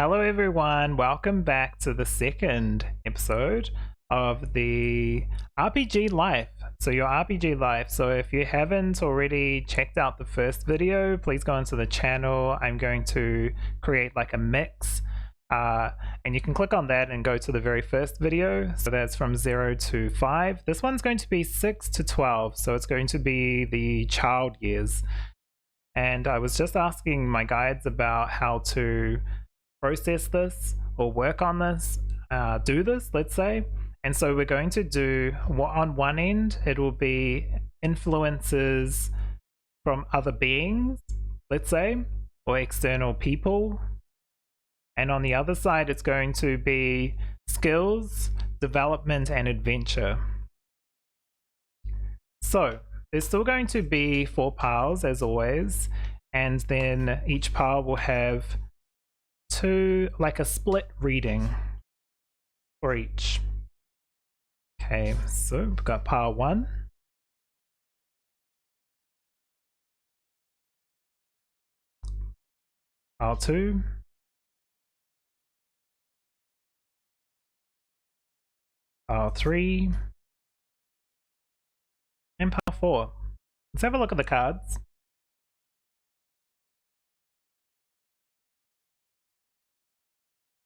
Hello everyone, welcome back to the second episode of the RPG Life. So your RPG Life. So if you haven't already checked out the first video, please go into the channel. I'm going to create like a mix and you can click on that and go to the very first video. So that's from 0 to 5. This one's going to be 6 to 12. So it's going to be the child years. And I was just asking my guides about how to process this or work on this, do this, let's say. And so we're going to do, on one end, it will be influences from other beings, let's say, or external people. And on the other side, it's going to be skills, development, and adventure. So there's still going to be 4 piles as always, and then each pile will have like a split reading for each. Okay, so we've got pile 1. Pile 2. Pile 3. And pile 4. Let's have a look at the cards.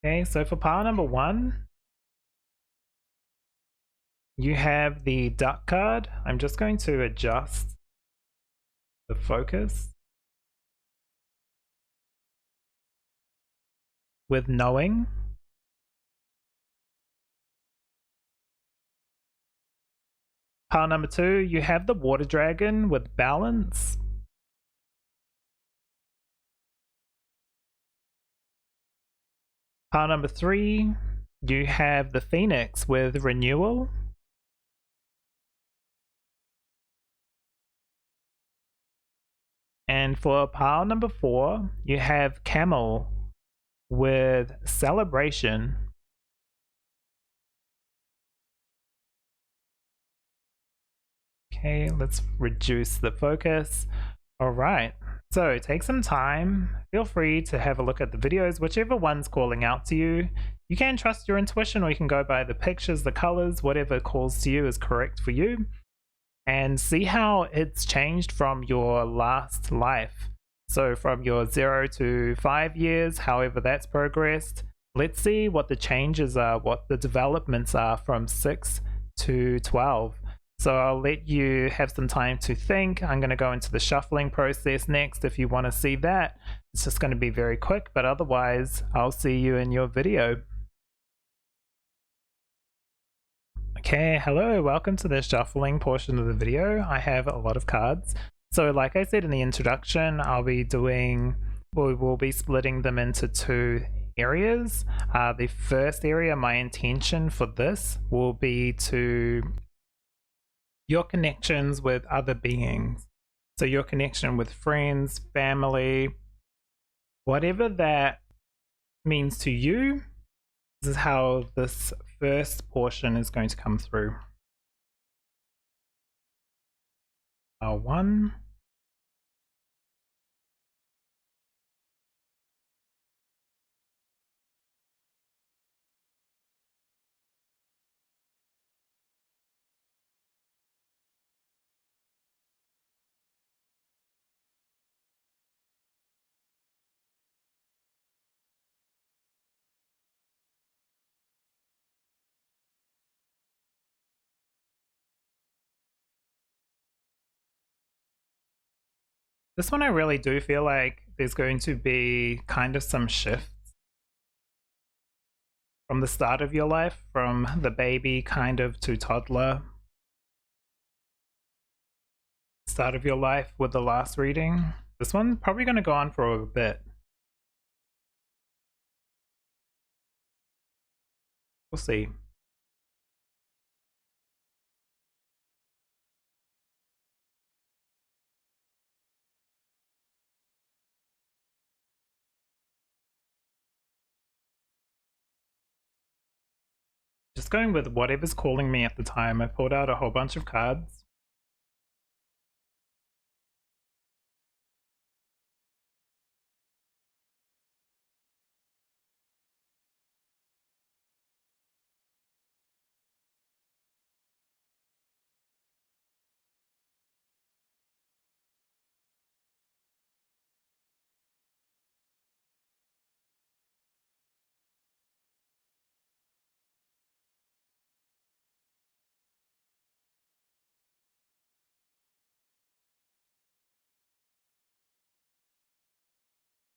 Okay, so for pile number 1, you have the duck card. I'm just going to adjust the focus with knowing. Pile number 2, you have the water dragon with balance. Pile number 3, you have the phoenix with renewal. And for pile number 4, you have camel with celebration. Okay, let's reduce the focus. All right, so take some time. Feel free to have a look at the videos, whichever one's calling out to you. You can trust your intuition, or you can go by the pictures, the colors, whatever calls to you is correct for you. And see how it's changed from your last life. So from your 0 to 5 years, however that's progressed. Let's see what the changes are, what the developments are from 6 to 12. So I'll let you have some time to think. I'm going to go into the shuffling process next. If you want to see that, it's just going to be very quick, but otherwise I'll see you in your video. Okay, hello, welcome to the shuffling portion of the video. I have a lot of cards. So like I said in the introduction, we will be splitting them into 2 areas. The first area, my intention for this will be to your connections with other beings. So your connection with friends, family, whatever that means to you, this is how this first portion is going to come through. Pile 1. This one I really do feel like there's going to be kind of some shifts from the start of your life, from the baby kind of to toddler. Start of your life with the last reading. This one's probably going to go on for a bit. We'll see. Just going with whatever's calling me at the time. I pulled out a whole bunch of cards.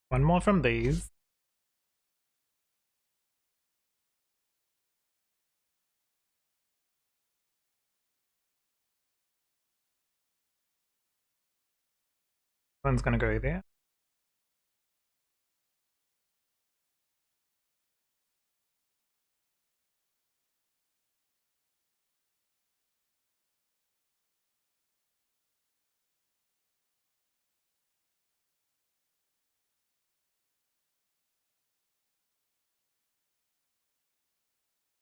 One more from these. One's gonna go there.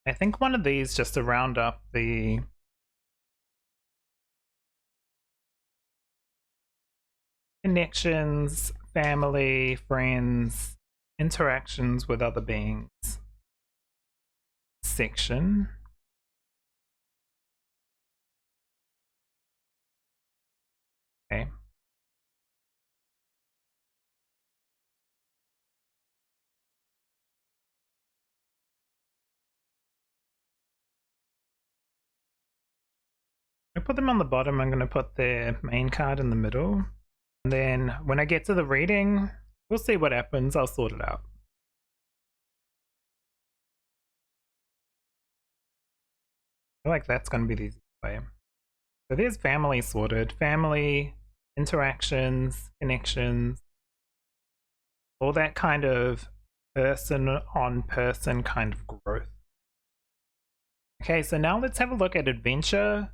I think one of these just to round up the connections, family, friends, interactions with other beings section. Okay. I put them on the bottom. I'm going to put the main card in the middle. And then when I get to the reading, we'll see what happens. I'll sort it out. I feel like that's going to be the easiest way. So there's family sorted. Family, interactions, connections, all that kind of person on person kind of growth. Okay, so now let's have a look at adventure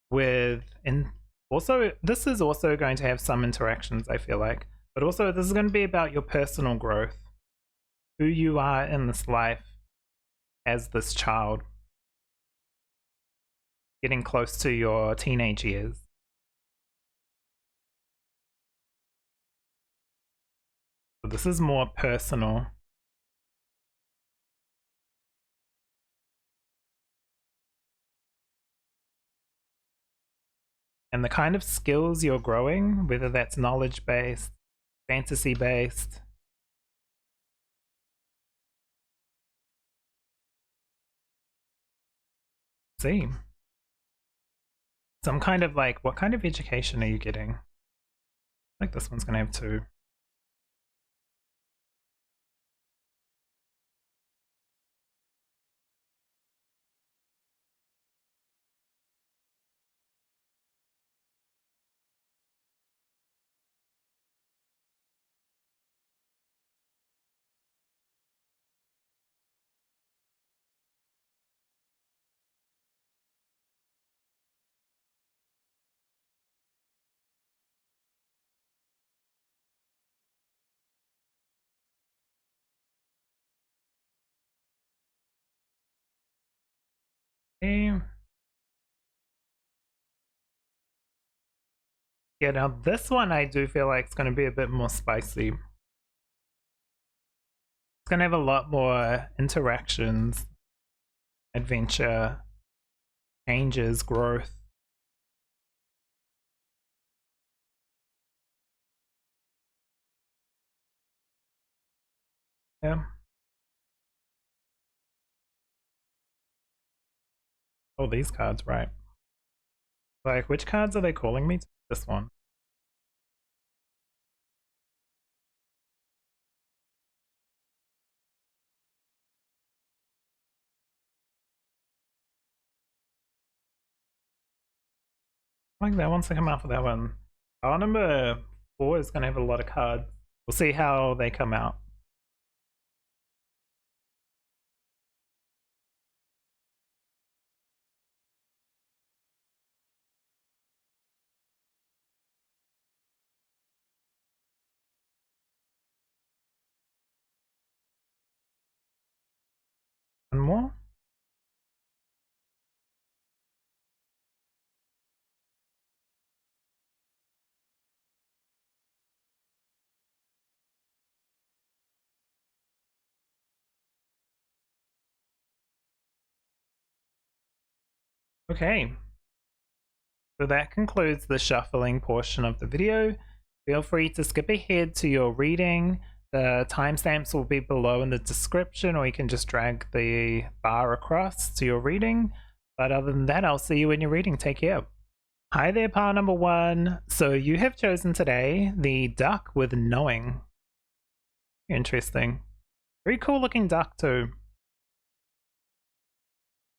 with, and also this is also going to have some interactions, I feel like, but also this is going to be about your personal growth, who you are in this life as this child, getting close to your teenage years. So this is more personal. And the kind of skills you're growing, whether that's knowledge-based, fantasy-based. See. Some kind of like, what kind of education are you getting? Like this one's gonna have 2. Okay. Yeah, now this one I do feel like it's going to be a bit more spicy. It's going to have a lot more interactions, adventure, changes, growth. Yeah. Oh, these cards, right. Like, which cards are they calling me to? This one. Like that wants to come out for that one. Our number 4 is going to have a lot of cards. We'll see how they come out. One more. Okay. So that concludes the shuffling portion of the video. Feel free to skip ahead to your reading. The timestamps will be below in the description, or you can just drag the bar across to your reading. But other than that, I'll see you in your reading. Take care. Hi there, pile number 1. So you have chosen today the duck with knowing. Interesting. Very cool looking duck too.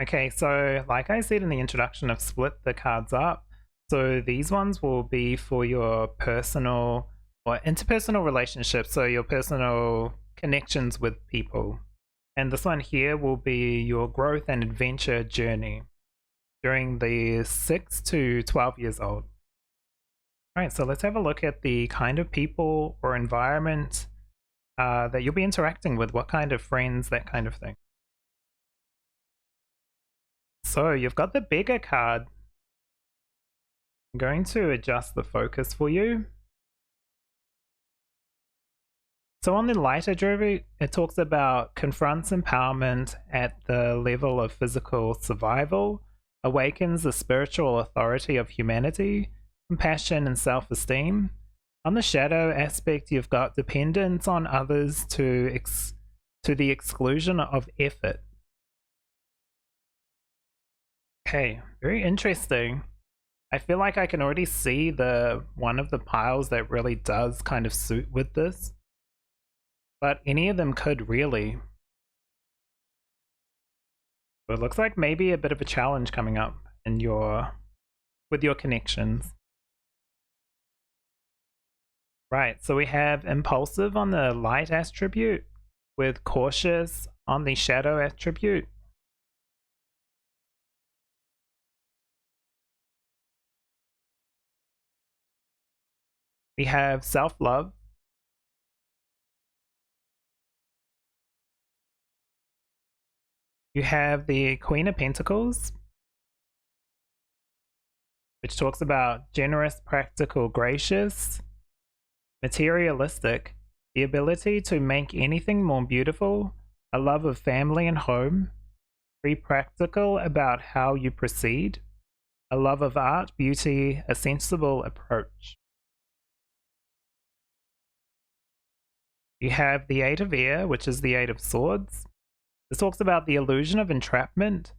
Okay, so like I said in the introduction, I've split the cards up. So these ones will be for your personal or interpersonal relationships, so your personal connections with people. And this one here will be your growth and adventure journey during the 6 to 12 years old. All right, so let's have a look at the kind of people or environment that you'll be interacting with, what kind of friends, that kind of thing. So you've got the bigger card. I'm going to adjust the focus for you. So on the lighter attribute, it talks about confronts empowerment at the level of physical survival, awakens the spiritual authority of humanity, compassion and self-esteem. On the shadow aspect, you've got dependence on others to the exclusion of effort. Okay, very interesting. I feel like I can already see one of the piles that really does kind of suit with this. But any of them could really. So it looks like maybe a bit of a challenge coming up in with your connections. Right, so we have impulsive on the light attribute with cautious on the shadow attribute. We have self-love. You have the Queen of Pentacles, which talks about generous, practical, gracious, materialistic, the ability to make anything more beautiful, a love of family and home, be practical about how you proceed, a love of art, beauty, a sensible approach. You have the Eight of Air, which is the Eight of Swords. This talks about the illusion of entrapment,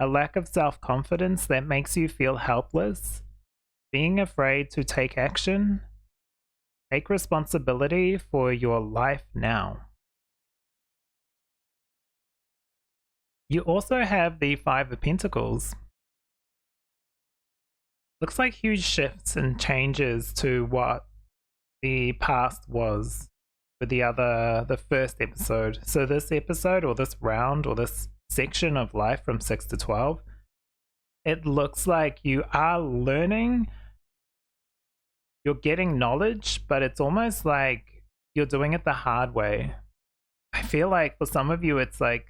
a lack of self-confidence that makes you feel helpless, being afraid to take action, take responsibility for your life now. You also have the Five of Pentacles. Looks like huge shifts and changes to what the past was with the first episode. So this episode or this round or this section of life from 6 to 12, it looks like you are learning, you're getting knowledge, but it's almost like you're doing it the hard way. I feel like for some of you, it's like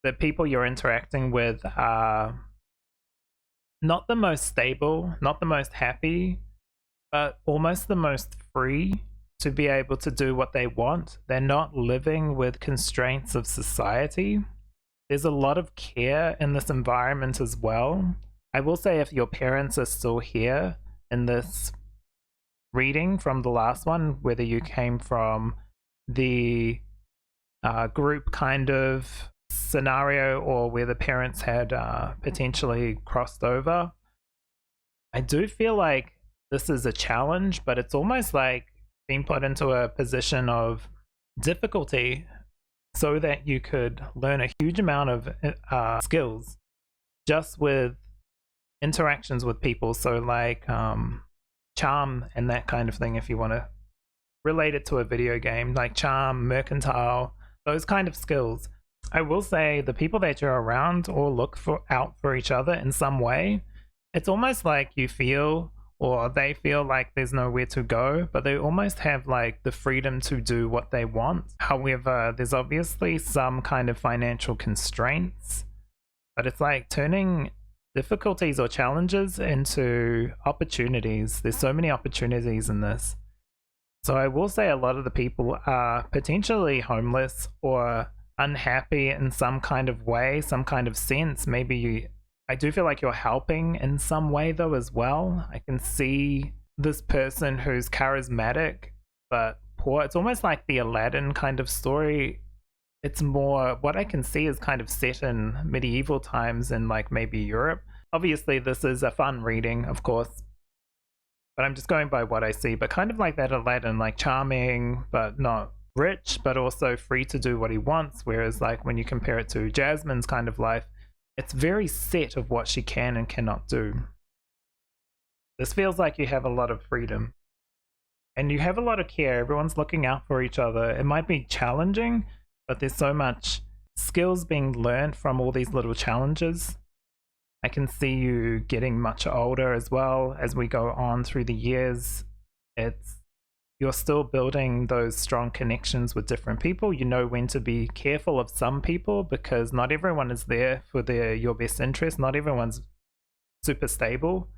the people you're interacting with are not the most stable, not the most happy, but almost the most free to be able to do what they want. They're not living with constraints of society. There's a lot of care in this environment as well. I will say if your parents are still here in this reading from the last one, whether you came from the group kind of scenario or where the parents had potentially crossed over, I do feel like this is a challenge, but it's almost like being put into a position of difficulty so that you could learn a huge amount of skills just with interactions with people. So like charm and that kind of thing, if you want to relate it to a video game, like charm, mercantile, those kind of skills. I will say the people that you're around all look out for each other in some way. It's almost like you feel or they feel like there's nowhere to go, but they almost have like the freedom to do what they want. However, there's obviously some kind of financial constraints, but it's like turning difficulties or challenges into opportunities. There's so many opportunities in this. So I will say a lot of the people are potentially homeless or unhappy in some kind of way, some kind of sense. I do feel like you're helping in some way though as well. I can see this person who's charismatic but poor. It's almost like the Aladdin kind of story. It's more, what I can see is kind of set in medieval times in like maybe Europe. Obviously this is a fun reading, of course, but I'm just going by what I see. But kind of like that Aladdin, like charming but not rich but also free to do what he wants, whereas like when you compare it to Jasmine's kind of life, it's very set of what she can and cannot do. This feels like you have a lot of freedom and you have a lot of care. Everyone's looking out for each other. It might be challenging, but there's so much skills being learned from all these little challenges. I can see you getting much older as well as we go on through the years. You're still building those strong connections with different people. You know when to be careful of some people because not everyone is there for your best interest. Not everyone's super stable.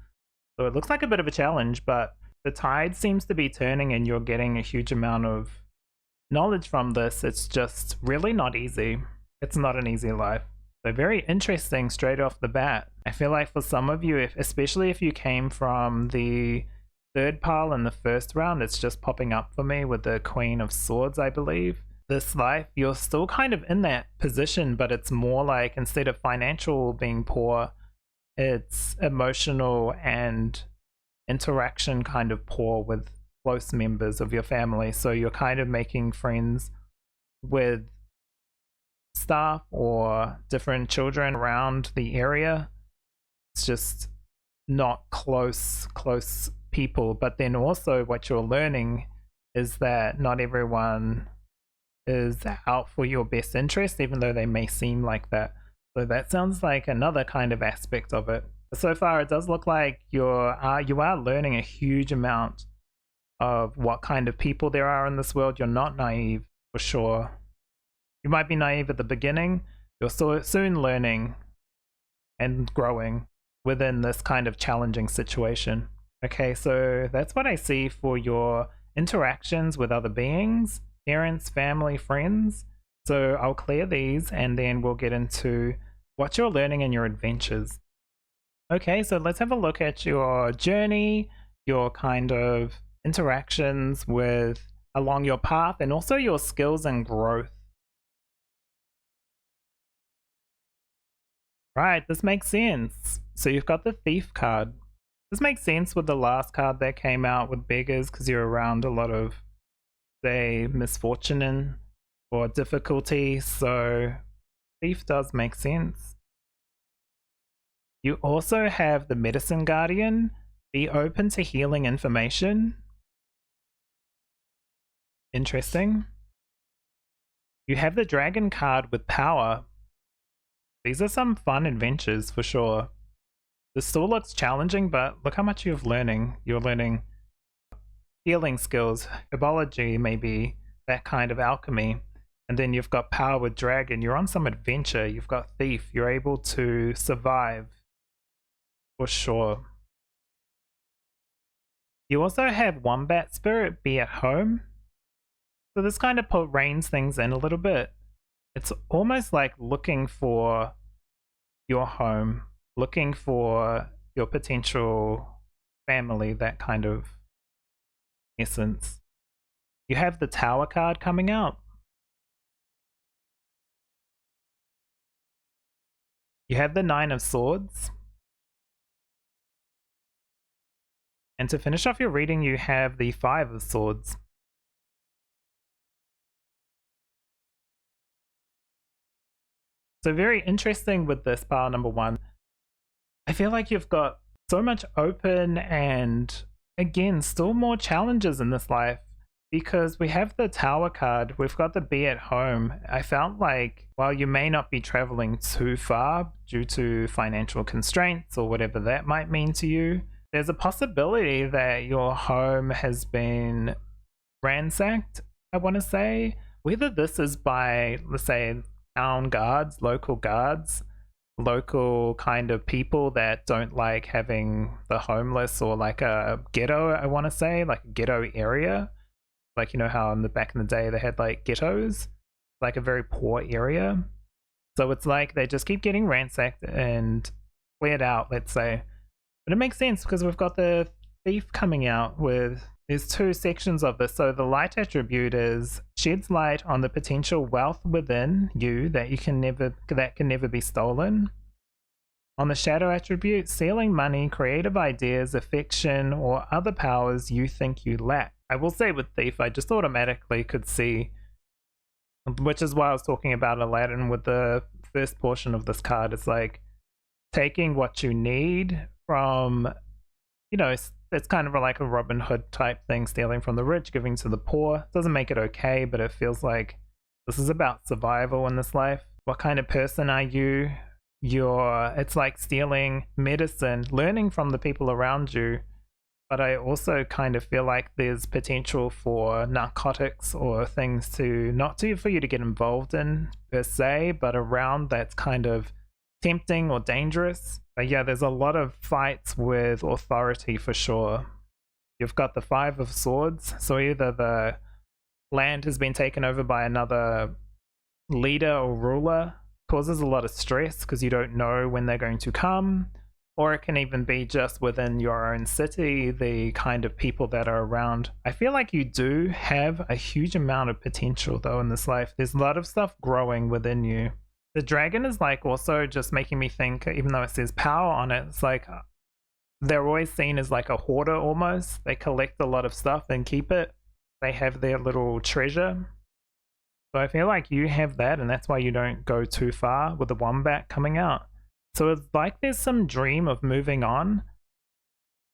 So it looks like a bit of a challenge, but the tide seems to be turning and you're getting a huge amount of knowledge from this. It's just really not easy. It's not an easy life. So very interesting straight off the bat. I feel like for some of you, especially if you came from the third pile in the first round, it's just popping up for me with the Queen of Swords, I believe. This life, you're still kind of in that position, but it's more like instead of financial being poor, it's emotional and interaction kind of poor with close members of your family. So you're kind of making friends with staff or different children around the area. It's just not close people. But then also what you're learning is that not everyone is out for your best interest, even though they may seem like that. So that sounds like another kind of aspect of it. So far it does look like you are learning a huge amount of what kind of people there are in this world. You're not naive for sure. You might be naive at the beginning. You're soon learning and growing within this kind of challenging situation. Okay, so that's what I see for your interactions with other beings, parents, family, friends. So I'll clear these and then we'll get into what you're learning in your adventures. Okay, so let's have a look at your journey, your kind of interactions along your path, and also your skills and growth. Right, this makes sense. So you've got the Thief card. This makes sense with the last card that came out with beggars because you're around a lot of, say, misfortune or difficulty. So Thief does make sense. You also have the Medicine Guardian. Be open to healing information. Interesting. You have the Dragon card with power. These are some fun adventures for sure. This still looks challenging, but look how much you're learning. You're learning healing skills, herbology, maybe that kind of alchemy. And then you've got power with dragon. You're on some adventure. You've got thief. You're able to survive for sure. You also have wombat spirit, be at home. So this kind of reins things in a little bit. It's almost like looking for your home, looking for your potential family, that kind of essence. You have the Tower card coming out. You have the Nine of Swords. And to finish off your reading, you have the Five of Swords. So very interesting with this pile number one. I feel like you've got so much open and, again, still more challenges in this life because we have the Tower card, we've got the be at home. I felt like while you may not be traveling too far due to financial constraints or whatever that might mean to you, there's a possibility that your home has been ransacked, I want to say. Whether this is by, let's say, town guards, local kind of people that don't like having the homeless, or like a ghetto, I want to say, like a ghetto area. Like, you know how back in the day they had like ghettos, like a very poor area. So it's like they just keep getting ransacked and cleared out, let's say. But it makes sense because we've got the thief coming out with, there's two sections of this. So the light attribute is sheds light on the potential wealth within you that can never be stolen. On the shadow attribute, stealing money, creative ideas, affection, or other powers you think you lack. I will say with thief, I just automatically could see which is why I was talking about Aladdin with the first portion of this card. It's like taking what you need from, you know, it's kind of like a Robin Hood type thing, stealing from the rich, giving to the poor. Doesn't make it okay, but it feels like this is about survival in this life. What kind of person are you? It's like stealing medicine, learning from the people around you. But I also kind of feel like there's potential for narcotics or things to, not for you to get involved in per se, but around that's kind of tempting or dangerous. But yeah, there's a lot of fights with authority for sure. You've got the Five of Swords, so either the land has been taken over by another leader or ruler, causes a lot of stress because you don't know when they're going to come. Or it can even be just within your own city, the kind of people that are around. I feel like you do have a huge amount of potential though in this life. There's a lot of stuff growing within you. The dragon is like also just making me think, even though it says power on it, it's like they're always seen as like a hoarder almost. They collect a lot of stuff and keep it. They have their little treasure. So I feel like you have that, and that's why you don't go too far with the wombat coming out. So it's like there's some dream of moving on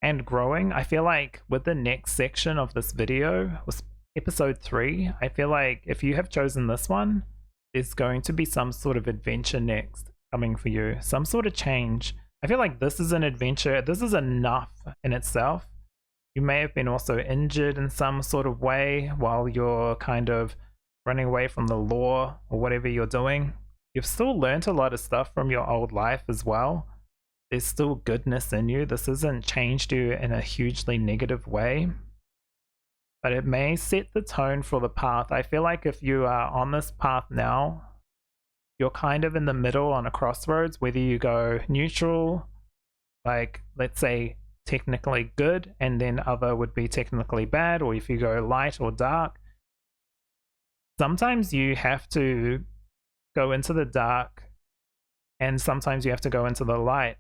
and growing. I feel like with the next section of this video, was episode 3, I feel like if you have chosen this one, there's going to be some sort of adventure next coming for you, some sort of change. I feel like this is an adventure. This is enough in itself. You may have been also injured in some sort of way while you're kind of running away from the law or whatever you're doing. You've still learned a lot of stuff from your old life as well. There's still goodness in you. This hasn't changed you in a hugely negative way, but it may set the tone for the path. I feel like if you are on this path now, you're kind of in the middle on a crossroads, whether you go neutral, like let's say technically good, and then other would be technically bad, or if you go light or dark. Sometimes you have to go into the dark, and sometimes you have to go into the light.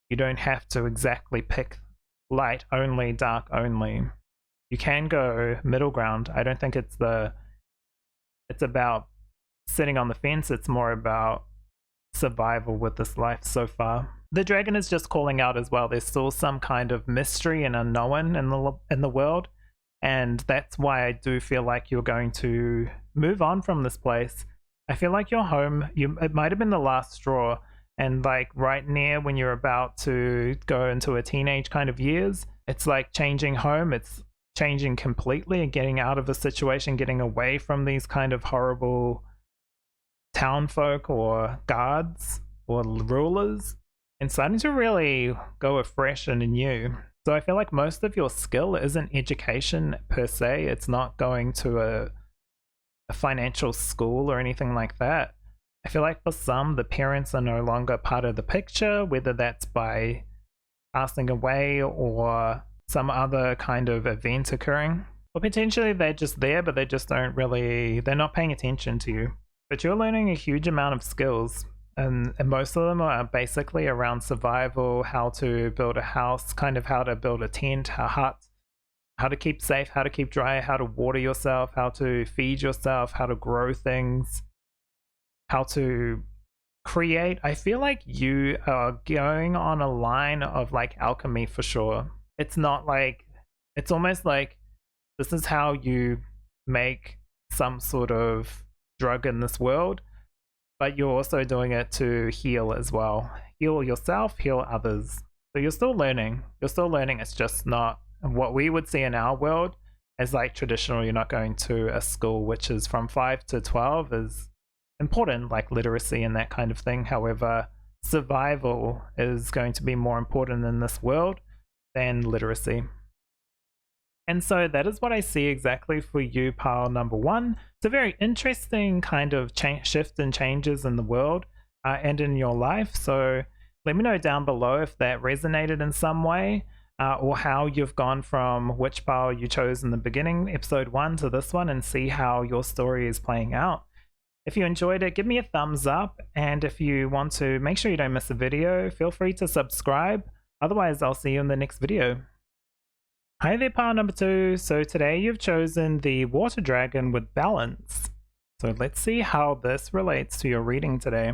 You don't have to exactly pick light only, dark only. You can go middle ground. I don't think it's about sitting on the fence. It's more about survival with this life so far. The dragon is just calling out as well. There's still some kind of mystery and unknown in the world, and that's why I do feel like you're going to move on from this place. I feel like your home, it might have been the last straw, and like right near when you're about to go into a teenage kind of years, it's like changing home. It's changing completely and getting out of a situation, getting away from these kind of horrible townfolk or guards or rulers, and starting to really go afresh and anew. So I feel like most of your skill isn't education per se. It's not going to a financial school or anything like that. I feel like for some, the parents are no longer part of the picture, whether that's by passing away or some other kind of event occurring, or potentially they're just there but they just don't really, they're not paying attention to you. But you're learning a huge amount of skills, and most of them are basically around survival, how to build a house, kind of how to build a tent, a hut, how to keep safe, how to keep dry, how to water yourself, how to feed yourself, how to grow things, how to create. I feel like you are going on a line of like alchemy for sure. It's not like, it's almost like this is how you make some sort of drug in this world, but you're also doing it to heal as well. Heal yourself, heal others. So you're still learning. It's just not what we would see in our world as like traditional. You're not going to a school which is from 5 to 12 is important, like literacy and that kind of thing. However, survival is going to be more important in this world than literacy. And so that is what I see exactly for you, pile number 1. It's a very interesting kind of shift and changes in the world and in your life. So let me know down below if that resonated in some way, or how you've gone from which pile you chose in the beginning, episode 1, to this one, and see how your story is playing out. If you enjoyed it, give me a thumbs up, and if you want to make sure you don't miss a video, feel free to subscribe. Otherwise, I'll see you in the next video. Hi there, pile number 2. So today you've chosen the water dragon with balance. So let's see how this relates to your reading today.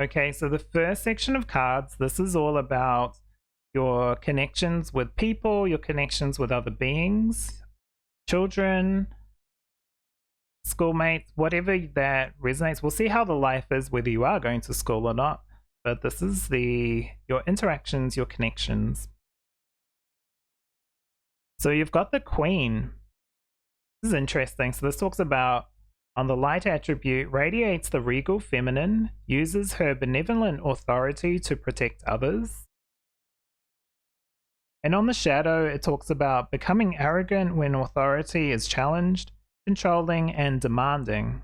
Okay, so the first section of cards, this is all about your connections with people, your connections with other beings, children, schoolmates, whatever that resonates. We'll see how the life is whether you are going to school or not, but this is your interactions, your connections. So you've got the Queen. This is interesting. So this talks about, on the light attribute, radiates the regal feminine, uses her benevolent authority to protect others. And on the shadow, it talks about becoming arrogant when authority is challenged, controlling and demanding.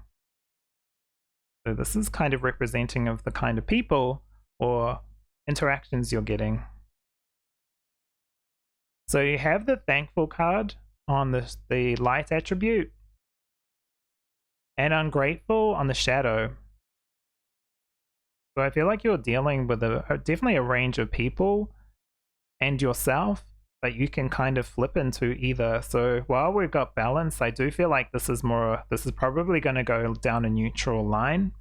So this is kind of representing of the kind of people or interactions you're getting. So you have the Thankful card on the light attribute, and Ungrateful on the shadow. So I feel like you're dealing with definitely a range of people and yourself, but you can kind of flip into either. So while we've got balance, I do feel like this is probably going to go down a neutral line.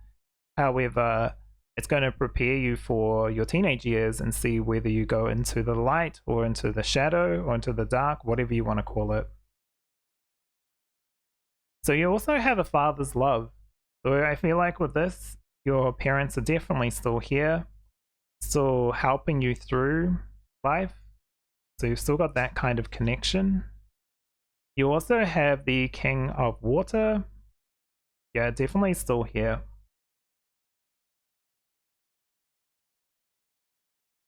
However, it's going to prepare you for your teenage years and see whether you go into the light or into the shadow or into the dark, whatever you want to call it. So you also have a father's love. So I feel like with this, your parents are definitely still here, still helping you through life. So you've still got that kind of connection. You also have the King of Water. Yeah, definitely still here.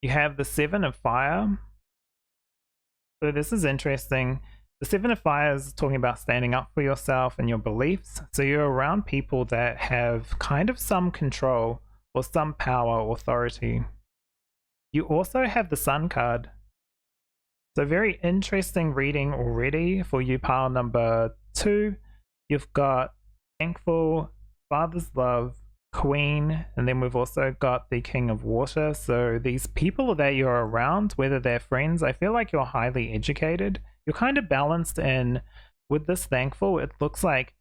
You have the Seven of Fire. So this is interesting. The Seven of Fire is talking about standing up for yourself and your beliefs. So you're around people that have kind of some control or some power or authority. You also have the Sun card. So very interesting reading already for you, pile number 2. You've got Thankful, Father's Love, Queen, and then we've also got the King of Water. So these people that you're around, whether they're friends, I feel like you're highly educated. You're kind of balanced, and with this Thankful, it looks like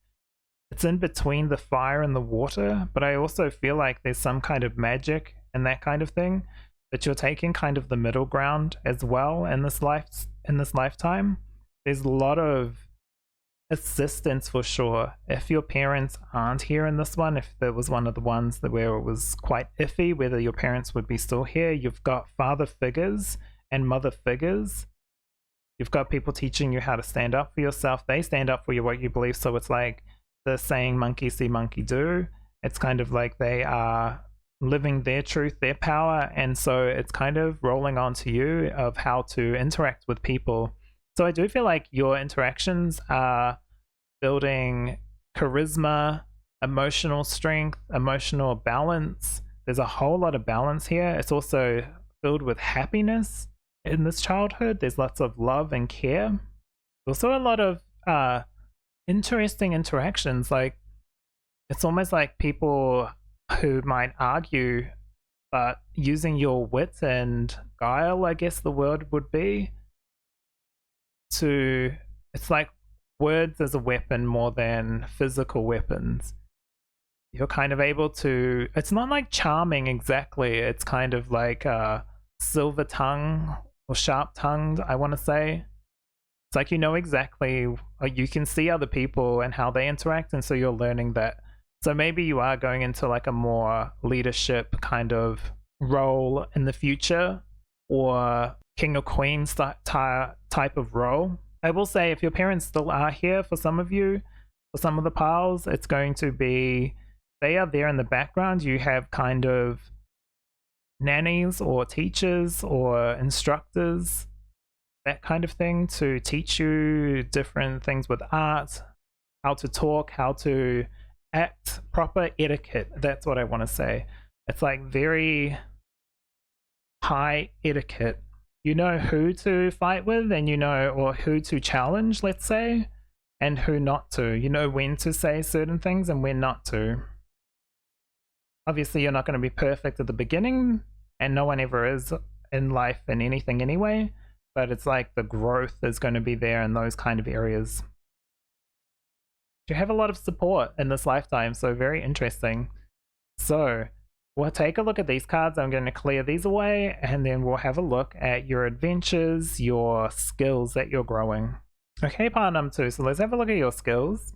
it's in between the fire and the water, but I also feel like there's some kind of magic and that kind of thing, but you're taking kind of the middle ground as well in this lifetime. There's a lot of assistance for sure. If your parents aren't here in this one, if there was one of the ones where it was quite iffy whether your parents would be still here, you've got father figures and mother figures. You've got people teaching you how to stand up for yourself. They stand up for you, what you believe. So it's like the saying, monkey see, monkey do. It's kind of like they are living their truth, their power. And so it's kind of rolling onto you of how to interact with people. So I do feel like your interactions are building charisma, emotional strength, emotional balance. There's a whole lot of balance here. It's also filled with happiness. In this childhood, there's lots of love and care. Also a lot of interesting interactions. Like, it's almost like people who might argue, but using your wit and guile, I guess the word would be, it's like words as a weapon more than physical weapons. You're kind of able to, it's not like charming exactly, it's kind of like silver tongue or sharp tongued, I want to say. It's like you know exactly, you can see other people and how they interact, and so you're learning that. So maybe you are going into like a more leadership kind of role in the future, or king or queen type of role. I will say, if your parents still are here for some of you, for some of the piles, it's going to be, they are there in the background. You have kind of nannies or teachers or instructors, that kind of thing, to teach you different things with art, how to talk, how to act, proper etiquette. That's what I want to say. It's like very high etiquette. You know who to fight with, and you know, or who to challenge, let's say, and who not to. You know when to say certain things and when not to. Obviously, you're not going to be perfect at the beginning, and no one ever is in life in anything anyway, but it's like the growth is going to be there in those kind of areas. You have a lot of support in this lifetime, so very interesting. So we'll take a look at these cards. I'm going to clear these away, and then we'll have a look at your adventures, your skills that you're growing. Okay, part number 2. So let's have a look at your skills.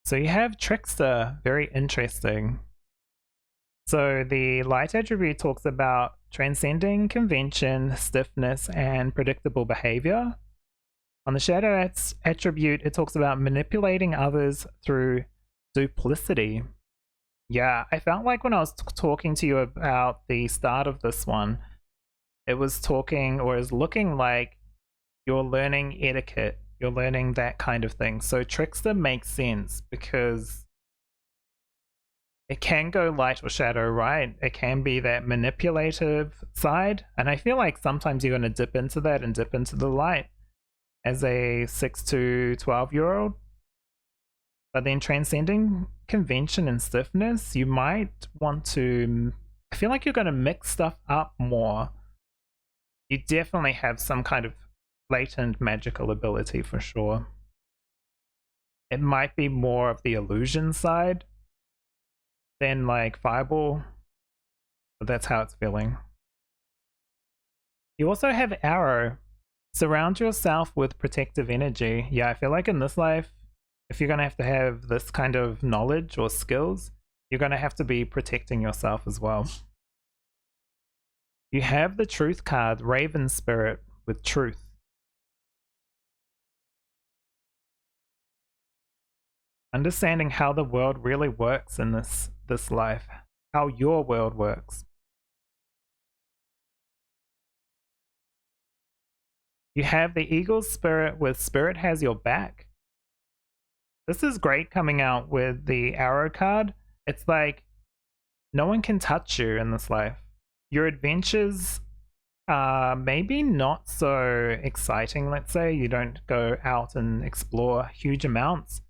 So you have Trickster, very interesting. So the light attribute talks about transcending convention, stiffness, and predictable behavior. On the shadow attribute, it talks about manipulating others through duplicity. Yeah, I felt like when I was talking to you about the start of this one, it was talking, or is looking like you're learning etiquette, you're learning that kind of thing. So Trickster makes sense because it can go light or shadow, right? It can be that manipulative side, and I feel like sometimes you're going to dip into that and dip into the light as a 6 to 12-year-old. But then transcending convention and stiffness, you might want to, I feel like you're going to mix stuff up more. You definitely have some kind of latent magical ability for sure. It might be more of the illusion side than like Fireball, but that's how it's feeling. You also have Arrow. Surround yourself with protective energy. Yeah, I feel like in this life, if you're going to have this kind of knowledge or skills, you're going to have to be protecting yourself as well. You have the Truth card, Raven Spirit with Truth. Understanding how the world really works in this life, how your world works. You have the Eagle's Spirit with Spirit has your back. This is great coming out with the Arrow card. It's like no one can touch you in this life. Your adventures are maybe not so exciting, let's say. You don't go out and explore huge amounts,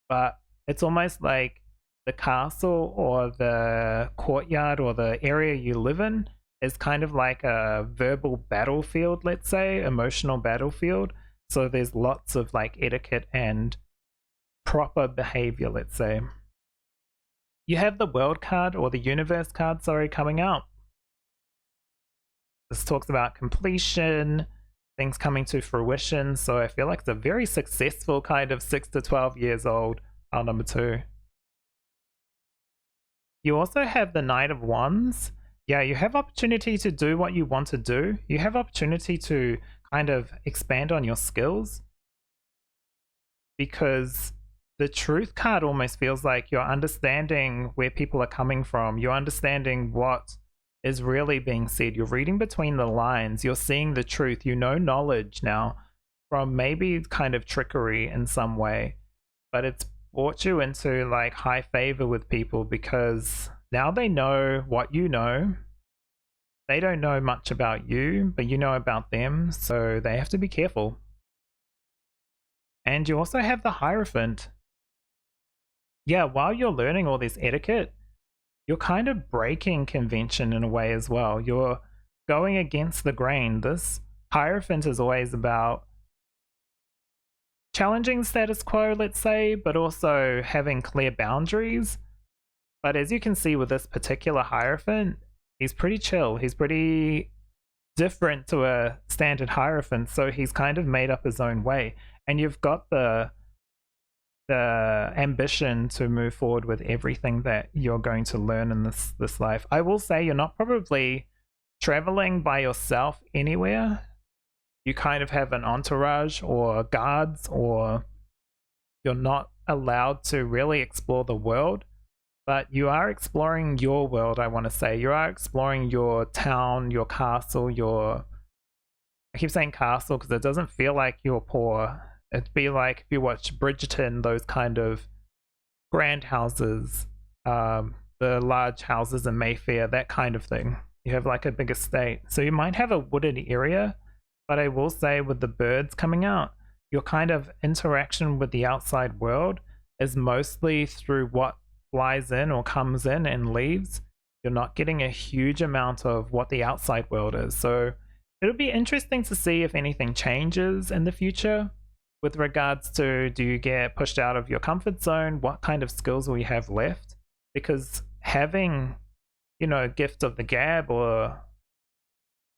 but it's almost like the castle or the courtyard or the area you live in is kind of like a verbal battlefield, let's say, emotional battlefield. So there's lots of like etiquette and proper behavior, let's say. You have the World card, or the Universe card, sorry, coming out. This talks about completion, things coming to fruition. So I feel like it's a very successful kind of 6 to 12 years old, pile number 2. You also have the Knight of Wands. Yeah, you have opportunity to do what you want to do. You have opportunity to kind of expand on your skills, because the Truth card almost feels like you're understanding where people are coming from. You're understanding what is really being said. You're reading between the lines. You're seeing the truth. You know knowledge now from maybe kind of trickery in some way, but it's brought you into like high favor with people because now they know what you know. They don't know much about you, but you know about them, so they have to be careful. And you also have the Hierophant. Yeah, while you're learning all this etiquette, you're kind of breaking convention in a way as well. You're going against the grain. This Hierophant is always about challenging status quo, let's say, but also having clear boundaries. But as you can see with this particular Hierophant, he's pretty chill. He's pretty different to a standard Hierophant, so he's kind of made up his own way. And you've got the ambition to move forward with everything that you're going to learn in this life. I will say you're not probably traveling by yourself anywhere. You kind of have an entourage or guards, or you're not allowed to really explore the world, but you are exploring your world, I want to say. You are exploring your town, your castle, I keep saying castle because it doesn't feel like you're poor. It'd be like if you watch Bridgerton, those kind of grand houses, the large houses in Mayfair, that kind of thing. You have like a big estate. So you might have a wooded area, but I will say with the birds coming out, your kind of interaction with the outside world is mostly through what flies in or comes in and leaves. You're not getting a huge amount of what the outside world is. So it'll be interesting to see if anything changes in the future. with regards to, do you get pushed out of your comfort zone? What kind of skills will you have left? Because having, you know, gift of the gab, or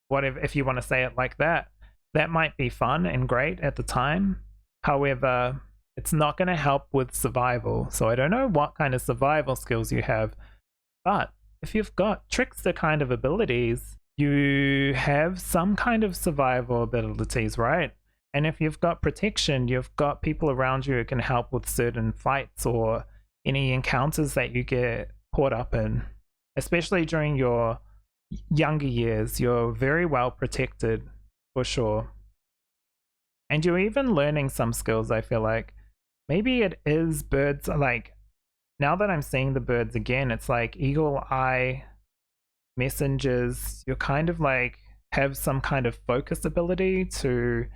whatever, if you want to say it like that, that might be fun and great at the time. However, it's not going to help with survival. So I don't know what kind of survival skills you have, but if you've got trickster kind of abilities, you have some kind of survival abilities, right? And if you've got protection, you've got people around you who can help with certain fights or any encounters that you get caught up in. Especially during your younger years, you're very well protected, for sure. And you're even learning some skills, I feel like. Maybe it is birds, like, now that I'm seeing the birds again, it's like eagle eye messengers. You're kind of like, have some kind of focus ability to,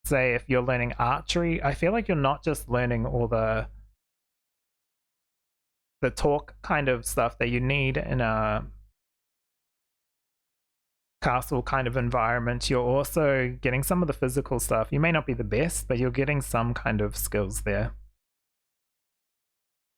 say, if you're learning archery, I feel like you're not just learning all the talk kind of stuff that you need in a castle kind of environment. You're also getting some of the physical stuff. You may not be the best, but you're getting some kind of skills there.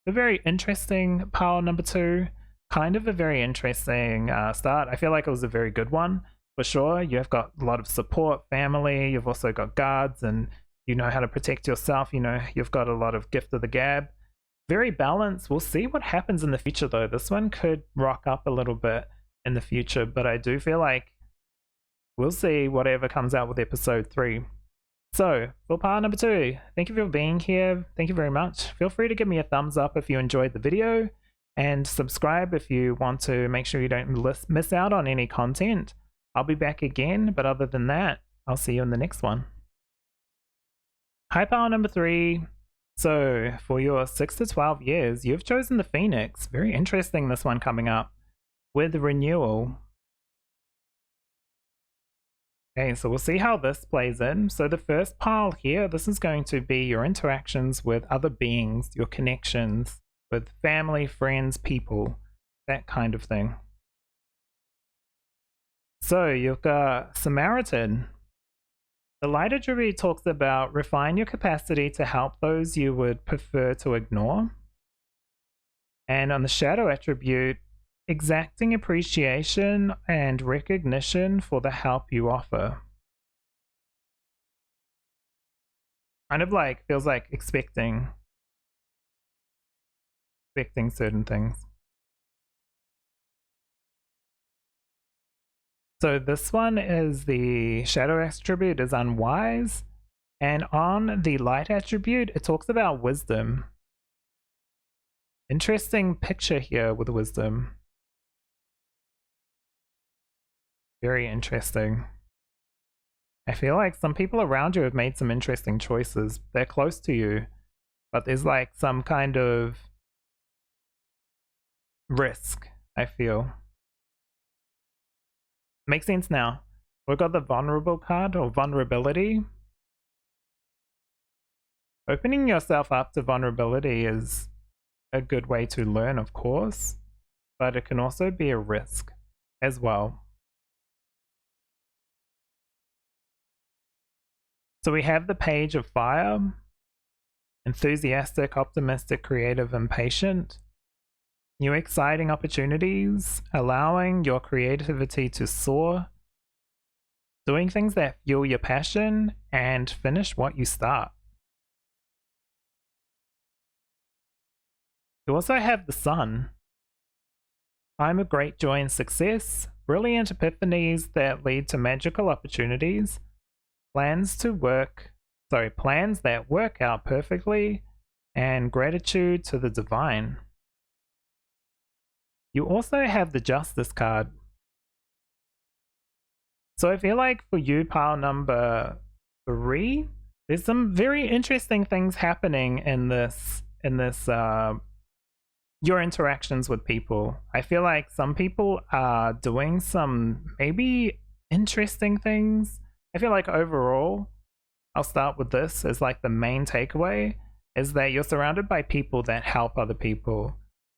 A very interesting pile number 2. Kind of a very interesting start. I feel like it was a very good one. For sure, you've got a lot of support, family, you've also got guards, and you know how to protect yourself. You know, you've got a lot of gift of the gab. Very balanced. We'll see what happens in the future, though. This one could rock up a little bit in the future, but I do feel like we'll see whatever comes out with episode 3. So, for pile number 2, thank you for being here. Thank you very much. Feel free to give me a thumbs up if you enjoyed the video, and subscribe if you want to make sure you don't miss out on any content. I'll be back again, but other than that, I'll see you in the next one. High power number 3. So, for your 6 to 12 years, you've chosen the Phoenix. Very interesting, this one coming up with Renewal. Okay, so we'll see how this plays in. So the first pile here, this is going to be your interactions with other beings, your connections with family, friends, people, that kind of thing. So you've got Samaritan. The light attribute talks about refine your capacity to help those you would prefer to ignore. And on the shadow attribute, exacting appreciation and recognition for the help you offer. Kind of like, feels like expecting certain things. So this one is the shadow attribute is unwise, and on the light attribute it talks about wisdom. Interesting picture here with wisdom. Very interesting. I feel like some people around you have made some interesting choices. They're close to you, but there's like some kind of risk, I feel. Makes sense now. We've got the vulnerable card, or vulnerability. Opening yourself up to vulnerability is a good way to learn, of course, but it can also be a risk as well. So we have the Page of Fire. Enthusiastic, optimistic, creative, and patient. New exciting opportunities, allowing your creativity to soar, doing things that fuel your passion, and finish what you start. You also have the Sun. Time of great joy and success, brilliant epiphanies that lead to magical opportunities, plans that work out perfectly, and gratitude to the divine. You also have the Justice card. So I feel like for you, pile number 3, there's some very interesting things happening in this your interactions with people. I feel like some people are doing some maybe interesting things. I feel like overall, I'll start with this as like the main takeaway, is that you're surrounded by people that help other people.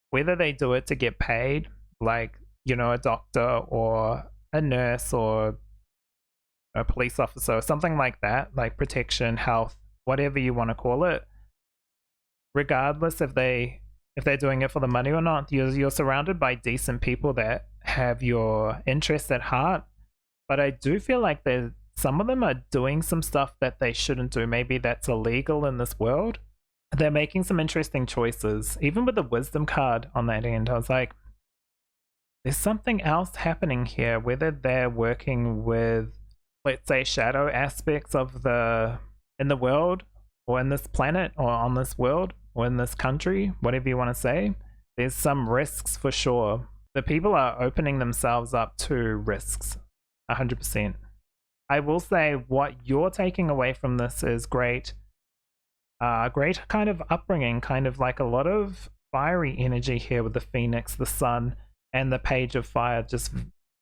Whether they do it to get paid, like, you know, a doctor or a nurse or a police officer or something like that, like protection, health, whatever you want to call it. Regardless if they're doing it for the money or not, you're surrounded by decent people that have your interests at heart. But I do feel like some of them are doing some stuff that they shouldn't do. Maybe that's illegal in this world. They're making some interesting choices. Even with the wisdom card on that end, I was like, there's something else happening here, whether they're working with, let's say, shadow aspects of in the world, or in this planet, or on this world, or in this country, whatever you want to say. There's some risks for sure. The people are opening themselves up to risks, 100%. I will say what you're taking away from this is great. Great kind of upbringing, kind of like a lot of fiery energy here with the Phoenix, the Sun, and the Page of Fire. Just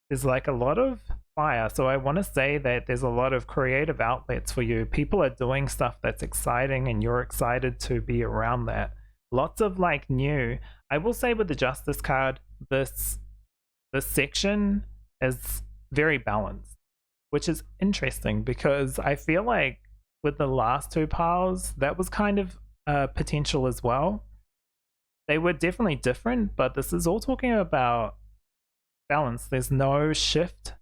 there's like a lot of fire. So I want to say that there's a lot of creative outlets for you. People are doing stuff that's exciting and you're excited to be around that. Lots of like new. I will say with the Justice card, this section is very balanced, which is interesting because I feel like with the last two piles, that was kind of potential as well. They were definitely different, but this is all talking about balance. There's no shift.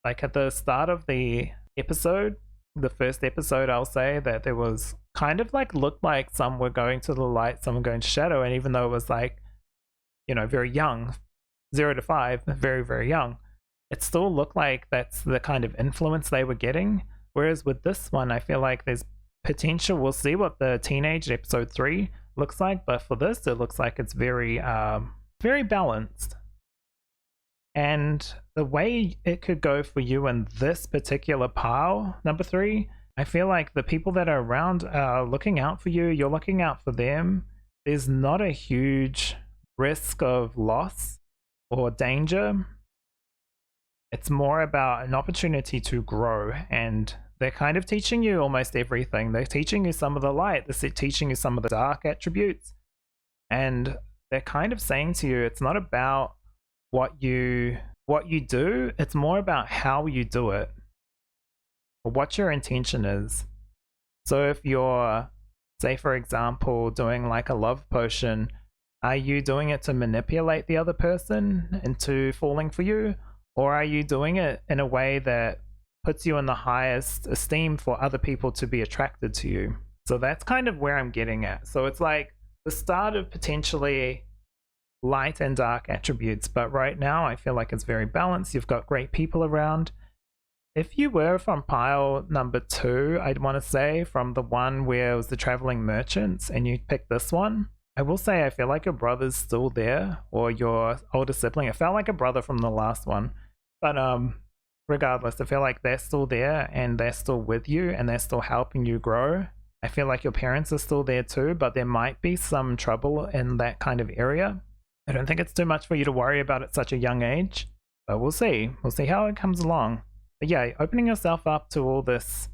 Like at the start of the episode, the first episode, I'll say that there was kind of like looked like some were going to the light, some were going to shadow, and even though it was like, you know, very young, 0 to 5, very, very young, it still looked like that's the kind of influence they were getting. Whereas with this one, I feel like there's potential. We'll see what the teenage episode 3 looks like, but for this, it looks like it's very, very balanced. And the way it could go for you in this particular pile, number 3, I feel like the people that are around are looking out for you. You're looking out for them. There's not a huge risk of loss or danger. It's more about an opportunity to grow, and they're kind of teaching you almost everything. They're teaching you some of the light, they're teaching you some of the dark attributes, and they're kind of saying to you, it's not about what you do, it's more about how you do it, or what your intention is. So if you're, say for example, doing like a love potion, are you doing it to manipulate the other person into falling for you? Or are you doing it in a way that puts you in the highest esteem for other people to be attracted to you? So that's kind of where I'm getting at. So it's like the start of potentially light and dark attributes, but right now I feel like it's very balanced. You've got great people around. If you were from pile number 2, I'd want to say from the one where it was the traveling merchants and you picked this one, I will say I feel like your brother's still there, or your older sibling. It felt like a brother from the last one. But regardless, I feel like they're still there and they're still with you and they're still helping you grow. I feel like your parents are still there too, but there might be some trouble in that kind of area. I don't think it's too much for you to worry about at such a young age, but we'll see. We'll see how it comes along. But yeah, opening yourself up to all this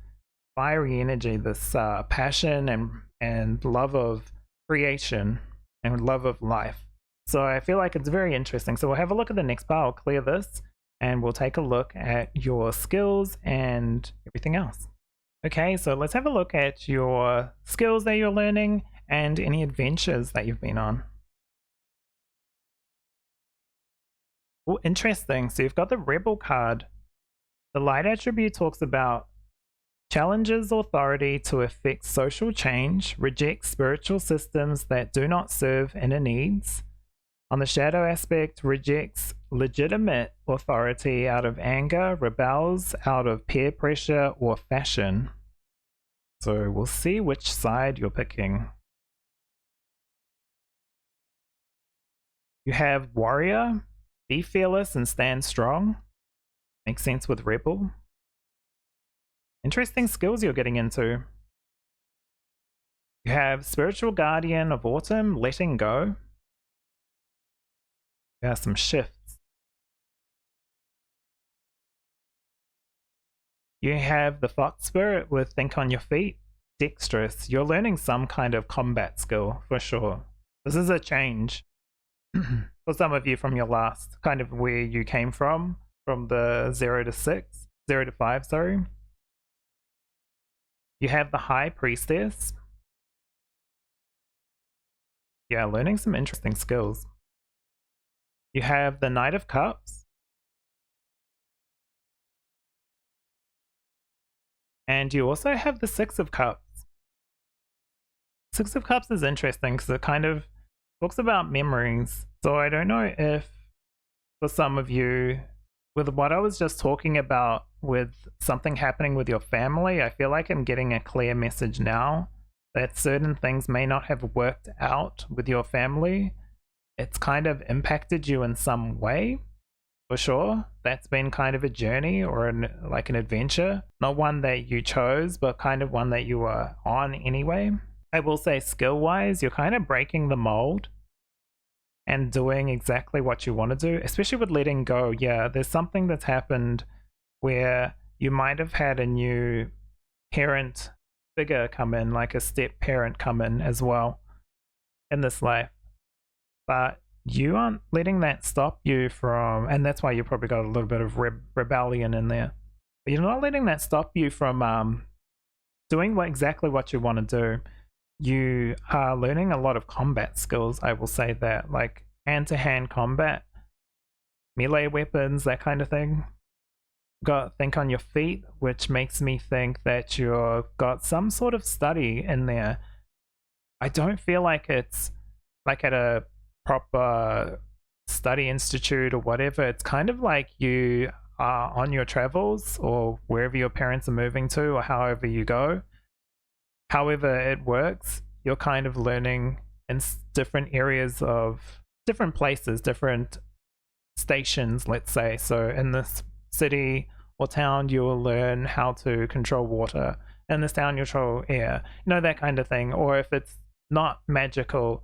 fiery energy, this passion and love of creation and love of life. So I feel like it's very interesting. So we'll have a look at the next pile, clear this, and we'll take a look at your skills and everything else. Okay, so let's have a look at your skills that you're learning and any adventures that you've been on. Oh, interesting. So you've got the Rebel card. The light attribute talks about challenges authority to effect social change, rejects spiritual systems that do not serve inner needs. On the shadow aspect, rejects legitimate authority out of anger, rebels out of peer pressure or fashion. So we'll see which side you're picking. You have warrior, be fearless and stand strong. Makes sense with rebel. Interesting skills you're getting into. You have spiritual guardian of autumn, letting go. There are some shifts. You have the fox spirit with think on your feet, dexterous. You're learning some kind of combat skill for sure. This is a change for some of you from your last, kind of where you came from the 0 to 5, sorry. You have the High Priestess. Yeah, learning some interesting skills. You have the Knight of Cups. And you also have the Six of Cups. Six of Cups is interesting because it kind of talks about memories. So I don't know if for some of you, with what I was just talking about with something happening with your family, I feel like I'm getting a clear message now that certain things may not have worked out with your family. It's kind of impacted you in some way, for sure. That's been kind of a journey or like an adventure. Not one that you chose, but kind of one that you were on anyway. I will say skill-wise, you're kind of breaking the mold and doing exactly what you want to do, especially with letting go. Yeah, there's something that's happened where you might have had a new parent figure come in, like a step parent come in as well in this life. But you aren't letting that stop you from, and that's why you probably got a little bit of rebellion in there. But you're not letting that stop you from doing exactly what you want to do. You are learning a lot of combat skills, I will say that, like hand-to-hand combat, melee weapons, that kind of thing. Got think on your feet, which makes me think that you've got some sort of study in there. I don't feel like it's like at a proper study institute or whatever. It's kind of like you are on your travels or wherever your parents are moving to or however you go. However it works, you're kind of learning in different areas of different places, different stations, let's say. So in this city or town, you will learn how to control water. In this town, you control air, that kind of thing. Or if it's not magical,